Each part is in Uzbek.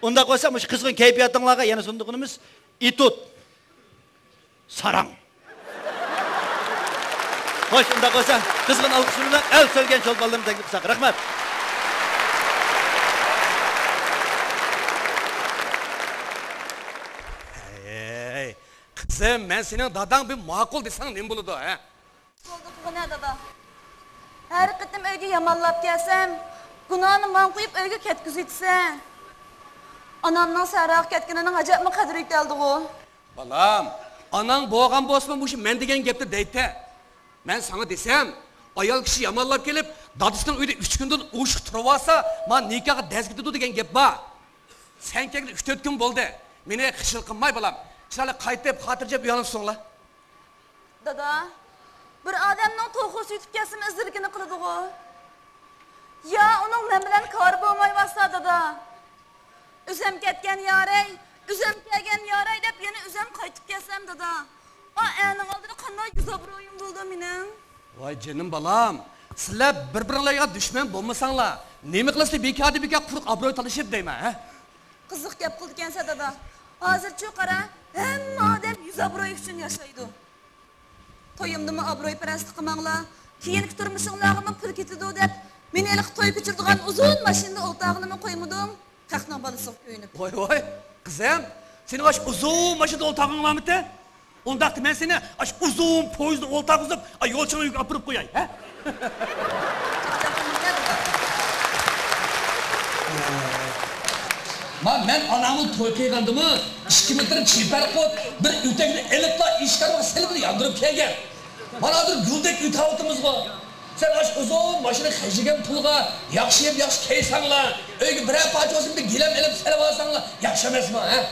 Onda koysam şu kızgın keyfiyatınlarga yana sunduğunumuz itut. Sarang. Hoş, onda koysam kızgın alkışlarından el söyleyen çolballarını teklif kısak. Rahmet. Kızım, ben senin dadan bir makul desen ne buludu ha? Oldu bu ne dada? Her kıtım öyge yamallap gelsem, günahını man koyup öyge ketküz etse. Anamdan saraq ketkininin acayip mi kadri yükseldi o? Balam, anan boğan bosman bu işi men degen gepti deyte. Ben sana desem, ayal kişi yamallap gelip, dadısının öyle 3 günden uçuk turvasa, man nikahı dezgidi degen gep ba. Sen kekli 3-4 gün boldu. Mene kışıl kınmay balam. Şöyle kayıtlayıp hatırca bir yanılsın la. Dada, bir adamның toğusu yutub gelsin ızırgını kılıdı o. Ya onun men bilen karı bolmay bassa dada. Üzem ketken yarey, üzem kelgen yarey dep yine üzem kaytıp gelsem dada. O änin aldığını kanday güzel bir oyun buldu minin. Vay canım balam. Sizler birbirlerine düşman bolmasanlar. Nemi kılası bir kağıdı bir kağıdı kuruk abroy talışıp deyme ha? Kızık gep kıldı kense dada. Hazır çok ara, hem madem 100 abroy üçün yaşaydı. Toyumdu mu abroy perest kımağla, kiyinki turmuşunlağımı pül ketidu dep, meni elik toy küçürdüğün uzun maşinde oltağını mı koymudum, kaknan balısı köyünüp. Vay, kızım, senin aş uzun maşında oltağın var mı te? Ondakta ben seni aş uzun poyuzda oltağın uzup, yolçana yük apırıp koyay, ha? Ben anamın toy kıyğandımı, 2 metre çiper koyup, bir ütekini elikla işkarma selibini yandırıp kelgen. Bana adır güldek üt havutımız var. Sen aş uzun maşını kayışıgen pulga, yakşıyıp yakşı keysanla, öyle birer parça olsun bir gilem elip selip alsanla, yakşamaz mı, ha?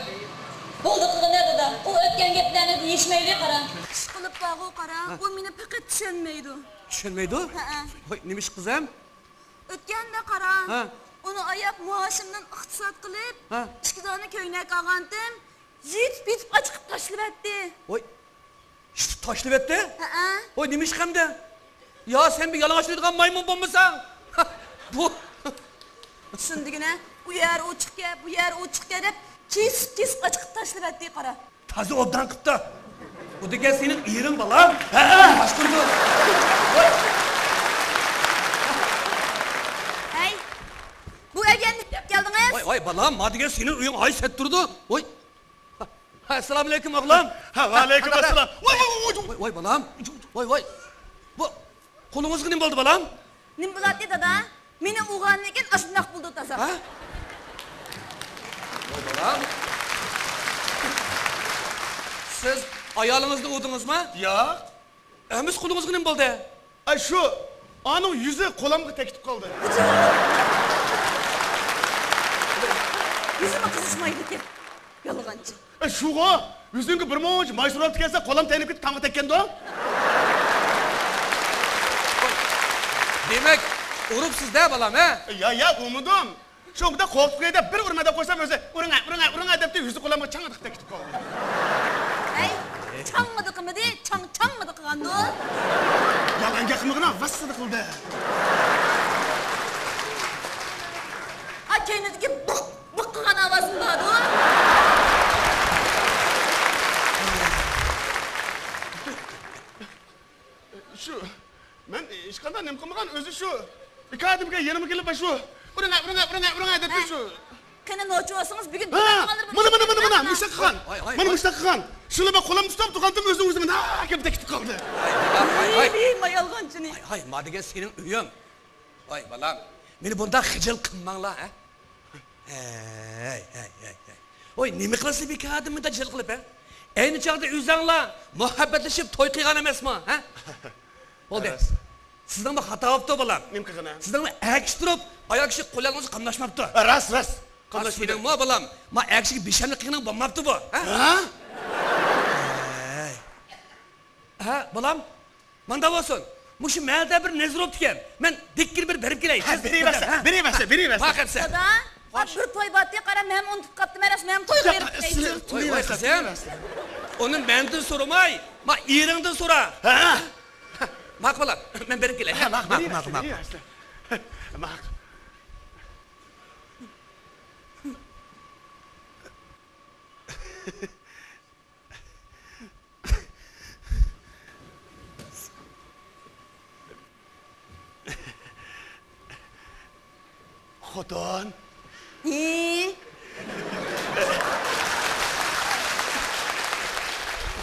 Oldu kığı ne dada, o ötken geplerini değişmeyli kara. Şıkılıp bağı kara, o meni peket düşünmeydi. Düşünmeydi? Oy, neymiş kızım? Ötken de kara. Ha. Onu ayak muaşımdan iktisat kılıp, işkidanı köyüne kağandım, yiyip bitip açıkıp taşlıp etti. Oy, işte taşlıp etti? Oy, neymiş hem de? Ya sen bir yalan açlıyordun maymun bombasan. Bu. Şundigine, bu yer o çık ya, bu yer o çık ya dep, kes açıkıp taşlıp etti kara. Tazı obdan kıptı. Bu da gel senin iyirin balam. He, başkurdu. Oy. Bu evgenlik dep geldiniz. Oy balam, hadi gel senin uyun ay set durdu. Oy. Esselamu aleyküm oğlum. Aleyküm assalam. Oy balam. Oy. Bu kolunuz ne oldu balam? Nim bulatdı dada, meni uğanlikin aşındak buldu tasa. Ha? Oy balam. Siz ayalınızda oldunuz mu? Ya. Emiz kolunuz ne oldu? Ay şu, anın yüzü kolamga tekitip kaldı. Yüzüme kızışmaydı ki. Yalgancı. Şuğa, yüzüngü bir monç, maysur altı gelse kolam tenip git tamı tekken de. Demek urup sizde balam he? Ya umudum. Şu da korkuya da bir urmada koysam öze uruna dep de yüzü kolamga çangadık tekitip kaldı. Hey, çanmadık mı değil, çanmadık kandı. Yalanca kımıgına vassıdı kıldı. Ay kendindeki bık kıgan avazın vardı o. Şu, ben işkandan nem kımıgan özü şu. Bir kadimge yanıma gelip şu. Uruna dep de şu. Kene noçu olsanız bir gün Mana, müştakıgan. Mana müştakıgan. Şunu bak kolam tutup tukandım özümden kim tekitip kaldı. Ay, mayalgancı ne? Hay, madem senin üyün. Vay balam, beni bunda hıcıl kınmanla ha? Hey. Oy, nemi kılası bir kağıdımı da cıl kılıp ha? Aynı çağda üzanla muhabbetleşip toy kıygan emes mi ha? Oldu. Sizden bak hata yaptı balam. Nem kıygan ha? Sizden bak ekşi ayak işi kolaylarınızı kamlaşmaptı. Ras. Senin mi balam? Ma ekşi bir şeyini kıygan banmaptı bu. Ha? Ha balam, manda olsun. Muşu melde bir nezir optiken. Men dikkir bir berip gireyim. Biri verse. Bak hepsi. Dada, bir toy battı kara mem unutup kaptım eres mem toy verip Oy kızım. Onun benden sorumay. Ma iğrenden sora. Ha? Bak balam, men berip gireyim. Mak. Xotin.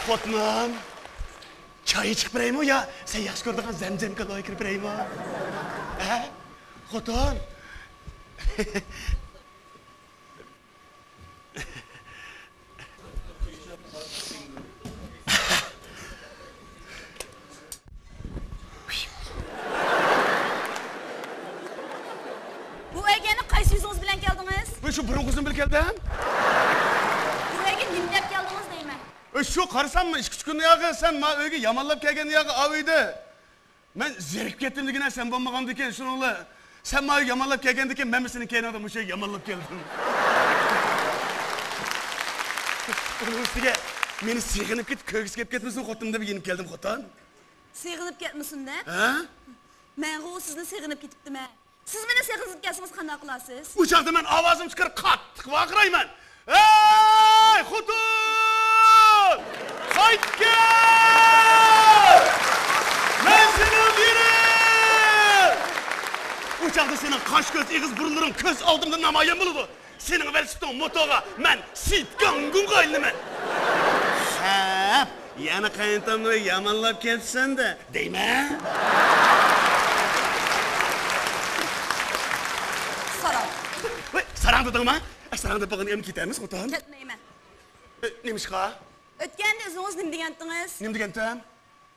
Xotinim. Choy ichib beraymi yo sen yaxshi ko'radigan zamzamga loy kirib beraymi? Ha? Xotin. Bu egeni qaysi yüzünüz bilen geldiniz? Ben şu burun kızını bil geldim. Bu ege nimlep geldiniz deyme. Şu karısam mı? İki gün yağı sen ma öyle yamanlap gelgen yağı avıydı. Ben zerip kettim dikine sen bombagam diken şununla. Sen ma yamanlap gelgen diken ben misinin kendi adamı şey yamanlap geldim. Onun üstüne beni sığınıp git köküs kep ketmesin xotinimde bir yenip geldim xotin. Sığınıp ketmesin de. Ha? Ben o sizni sığınıp gitiptim ha. Siz beni sığınıp gelsiniz qanday qilasiz? Uçakta ben avazım çıkarıp kattık vakırayman. Hey xotin! Qayt gel! Ben seni öldürürüm! Uçakta senin kaş göz, iğiz burunların köz aldığımda namayan buludu. Senin velisiton motoğa ben sitkan gungaylımı. Şap, yana kayıntamla yamanlap kelsen de, değil mi? Saram. Sarang dedin mi? Sarang da bakın emin gidermiz xotin. Ketmeyme. Neymiş ka? Ötkende özünüz nim degentiniz? Nim degentim?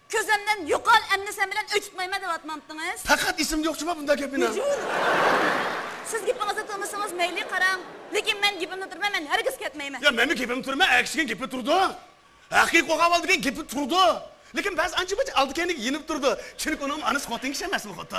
Közümden yokal emni sen bilen öçütmayma dep atmamtınız. Fakat isim yok mu bunda gepine? Siz gipinizi tılmışsınız meyli qaram. Lekin men gipimni turmay, men herkes ketmeyme. Ya meni gepim turma, ekşigen gepi turdu. Haqiqiy qo'g'ab oldi degan gepi turdu. Lekin ba'zi ancha buncha oldi kendini yenib turdi. Chunki uning anis xotin kishi emasmi xotin?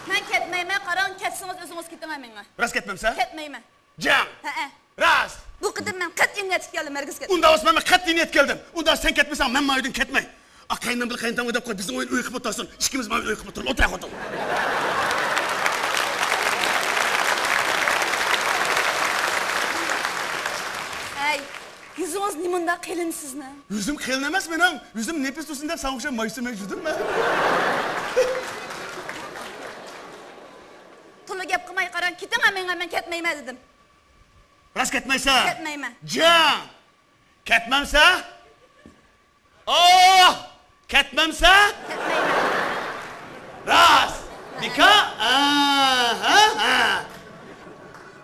Men ketmeyme, qaram ketsiniz özünüz ketingay menga. Rast ketmamsa? Ketmeyme. Jang. He. Rast. Bu qidim men qat'iy niyat keldim, herkes ket. Unda osman men qat'iy niyat keldim. Unda sen ketmasan men maydan ketmay. Aqayndan bil qayndan o'dab qo'y, bizning o'yin uy qilib o'tirsin. Ikkimiz mana uy qilib o'tirib o'tira xotin. Ay, yüzünüz nimunda qilin sizni. Yüzüm qilin emas mening. Yüzüm nefis tursin deb sana o'xshab maysa mavjudimmi? Tulu gap qilmay qaram, ketingay menga, men ketmeyme dedim. Rast ketmaysa? Ketmeyme. Jang. Ketmamsa? Oh! Ketmamsa? Ketmeyme. Rast. Mika? Ha.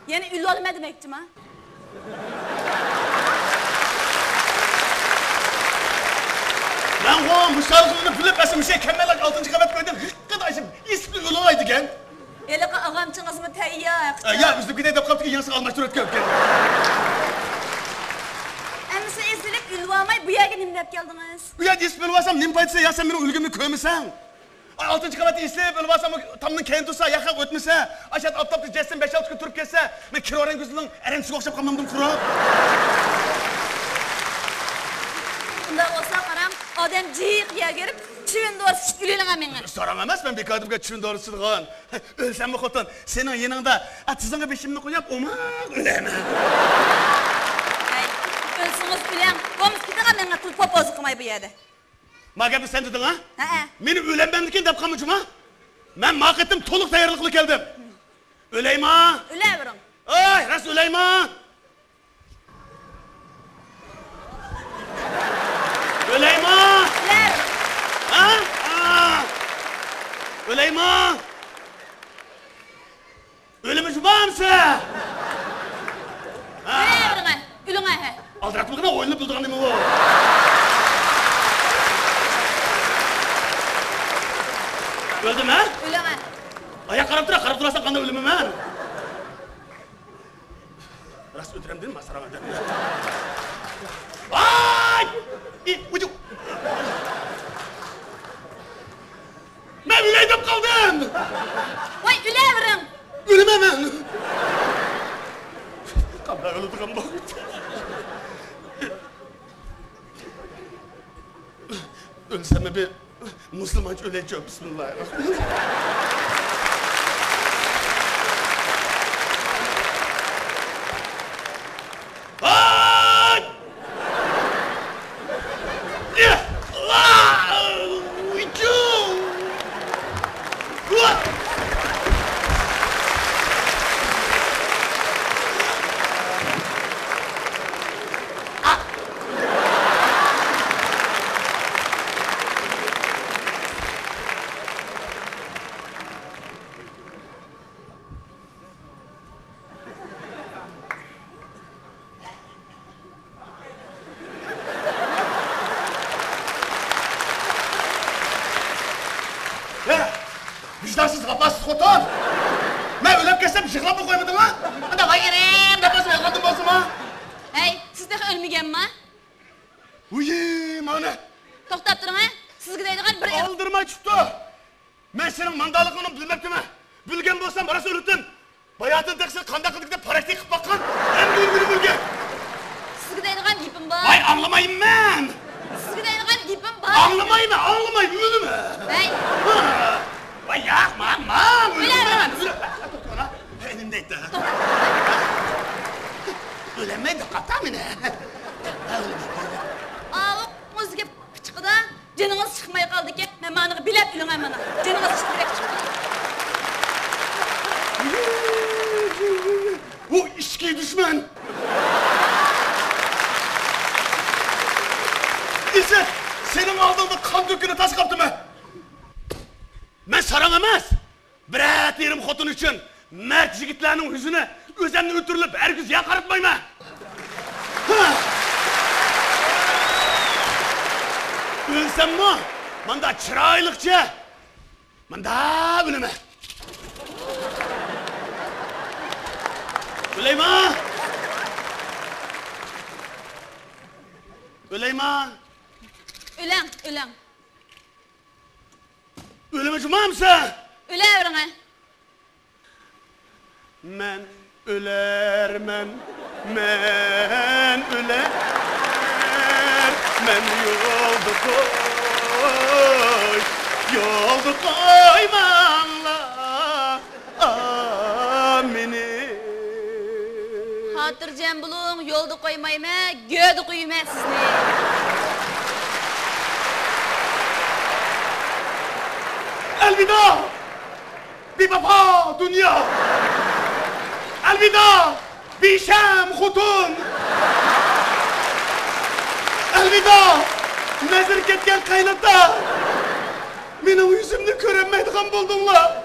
Yani ülü olma demektim ha. Ben o müsaalgımını bilip esim şey kemeler 6. kavat koydum. Hıkkıdaşım ismi ulu olaydı gen. Elaka ağamçınız mı teyyak? Ya bizde bir de kaptı ki yansı almak durup köpken. Emsi ezilip ülü olmay bu yerge nimlep geldiniz. Ya ismi olsam nim paytsa ya sen benim ülgümü köymesen. 6. kavatı isteyip ulu olsam tamının kendi tutsa yakak ötmese. Aşağı aptaptı cesin 5-6 gün turup kesse. Ben kiroren gözünün erensiz okşap kalmamdım kurup. Bunda olsa qaram, adam cıyık yer gelip çivin doğrusu ülüyle menga. Soram emas ben bir kadımga çün doğrusu dığın. Ölsem mi xotin? Senin yanında atızına beşimini koyup oma öleme. Ay, ölsünüz ülen, komuz gidiga menga tül popozu qımay bu yerde. Mağa sen dedin ha? Ha. Meni ölenbendikin dep kalmışım ha? Ben makettim toluk tayarlıklı geldim. Öleyim ha? Ülevirin. Ay, rast öleyim ha? Öleyim ha? Ülevirin. Ha? Öleyim ha? Ölümüş var mısın? Ülevirin ha. Ülün ha. Aldıratmıkına oyunu bulduğun değil mi bu? Öldüm ha? Ülün ha. Ayak karap durarsan kanda ölümüm ha? Rast öldürem değil mi? Masara öldürem. Ay! Ucuk! Ben üleydim kaldım! Vay ülevirin. Ölüm hemen! Kanda öldü kanda. Ölsem mi bir Müslümanca öleceğim. Bismillahirrahmanirrahim. Vicdansız vapasız xotin. Men o'lib ketsam yig'lab qo'ymadimmi? Ana vayrim deb o'zim yig'ladim bo'lsam. Hey, siz de ölmegenmi? Uy, mana. To'xtab turing, ha? Sizga deydigan bir Aldırma çıktı. Men senin mandalıqını bilmeptimi? Bilgen bo'lsam bana söyledim. Bayatın teksin qanday qildik deb praktik qilib baqqan. Endi o'lgini bilgan. Sizga deydigan gapim bor. Vay anlamayım men. Sizga deydigan gapim bor. Anlamayım, anlamayım, öldümü? Hey, Vay yapma, Ölemem. Elimde etti. Ölemeydi, katamine. aa, o'ziga chiqdi. Canınız chiqmay qoldi ki, men mani bilib o'laman mana. Canınız chiqdi. Bu içki düşman. İzzet, senin aldığında kan dökünü taş kaptı mı? Ben saran emez. Biret yerim xotun için. Mert yigitlerinin yüzüne özemni ötürülüp her gün yan karıtmayım ha. Ölsem mi? Manda çıraylıkça. Manda ölüme. Öleyim ha? Öleyim ha? Ölen. Ölüme cuma mısın? Ölevering, ha? Men ölermen, men öler, men yolda koymanla amini. Hatırcam bulun, yolda koymayma, göğde koyma sizni. Elvida! Bir baba dünya! Elvida! Bir şem hutun! Elvida! Nezir ketken kaynata! Benim yüzümde köremeydiğim buldunlar!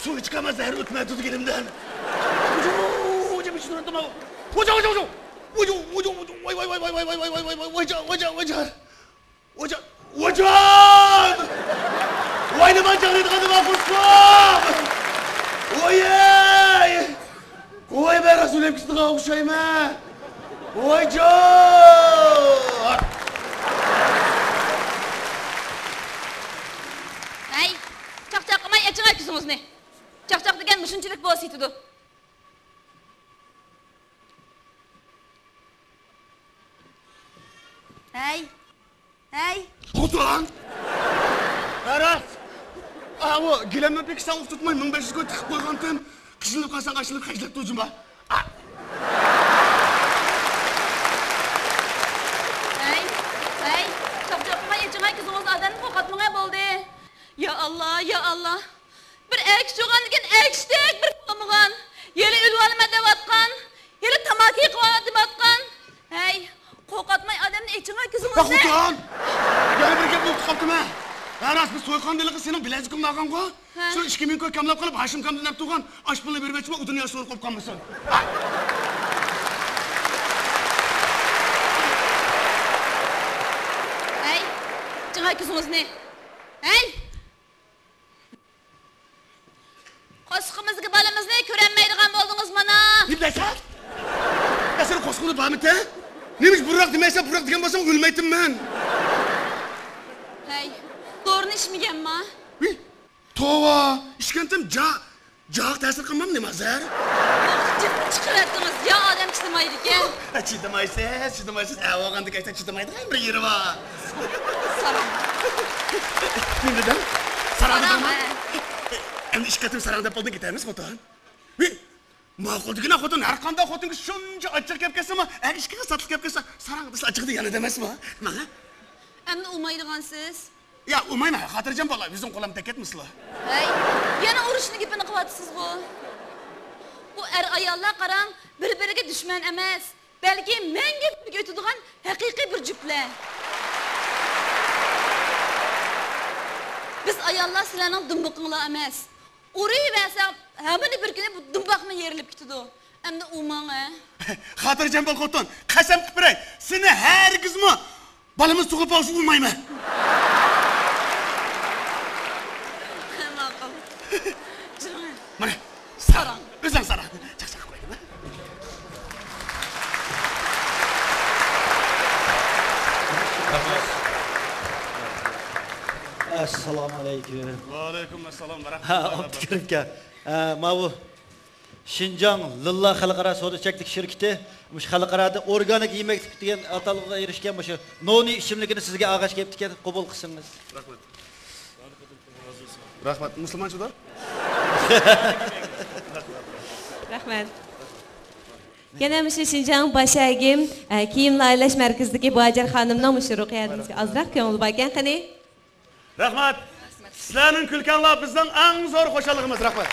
Su içkama zehir ötmeye tut elimden. Hocam için unutma. Hocam. Vay ne man canlıydı kadın kusmam. Oyey. Oy be Resul hepsini kavuşayım ha. Hocam. Hey, çaqchaqlamay achig'ay ko'zingizni. Chaqchaq degan shunchalik bositidi. Hey. Xotin. Aras. Avu, gilamni pek sen tutmay 1500 ga tiqib qo'ygandim. Qizilib qolsang ashilib hajlab to'jimba. Hey. Çaqchaqlamay achig'ay ko'zingizni odamni qo'rqatmag'ay bo'ldi. Ya Allah. Bir erkek çoğan degen erkekdek bir qolmagan. Yeli ülvanıma devatkan. Yeli tamaki qilib devatkan. Hey, qo'rqatmay odamni achig'ay ko'zingizni. Xotin. Yana bir gap bo'lib qoldim ha. Aras biz so'yqandiligi sening bilajikingni olgan-ku. Shu 2000 ko'k kamlab qilib Hashim kamdan deb turgan osh pulni bermoqchi u dunyo so'rib qolib qolmasin. Hey, achig'ay ko'zingizni. Hey! Qo'sqimizga balamizni ko'ranmaydigan bo'ldingiz mana. Ne bilaysan? Ya senin qo'sqingni bormi-te? Neymiş buraq demaysan, buraq degan bo'lsam o'lmaydim men. Hey, doğrunu içmegenmi? Tova, ishkantim jaq ta'sir qilmam nima azar? Chiqaratdingiz, ya odam chidamaydi ekan. Chidamaysiz. Avog'andik aytsa chidamaydigan bir yeri bor. Salom. Mendan sarangdami? Salom. Endi ishkatim sarang deb qo'ldan ketamiz, xotin. Ma'qul degina xotin har qanday xotinga shuncha achchiq gap kelsa-mi, agar ishqiga satliq gap kelsa, sarang biz achchiq degani emasmi? Mana. Endi umaydigansiz. Ya, umayman, xotirjam bola, o'zing qo'lim teketmisizlar. Hey, yana urushni gapini qilyapsiz-ku. Bu ayollar qarang, bir-biriga dushman emas, balki menga o'tadigan haqiqiy bir juftlar. Biz ayollar sizlarning dumbuqinglar emas. Urayversa, hammani bir kuni bu dumbuqni yerilib ketadi. Endi umang, Xotirjam bo'l xotin, qasam qilib beray, seni hargizmi balimiz tug'ilib olsa umayman. Ma'qul. Jiran. Mana, sarang, o'zing sarang. Chaqchaq qo'ydim. Assalomu alaykum. Va alaykum assalom va Ha, rahmatullohi. Abdukrimka. Mana Şinjan Lilla Xalqaro savdo cheklik shirkati mush xalqarada organik yemeklik degan atalg'iga erishgan bu noni ichimligini sizga ag'ash kelibdi ekan, qabul qilsangiz. Rahmat. Rahmat. Musulmonchida? Rahmat. Yana shu Şinjan Başagim kiyim laylash markazidagi Bojar xonimning mush ruqyatingizga ozroq ko'ngil bo'lgan qani? Rahmat. Sizlarning kulkanlar bizning eng zo'r xo'shaligimiz. Rahmat.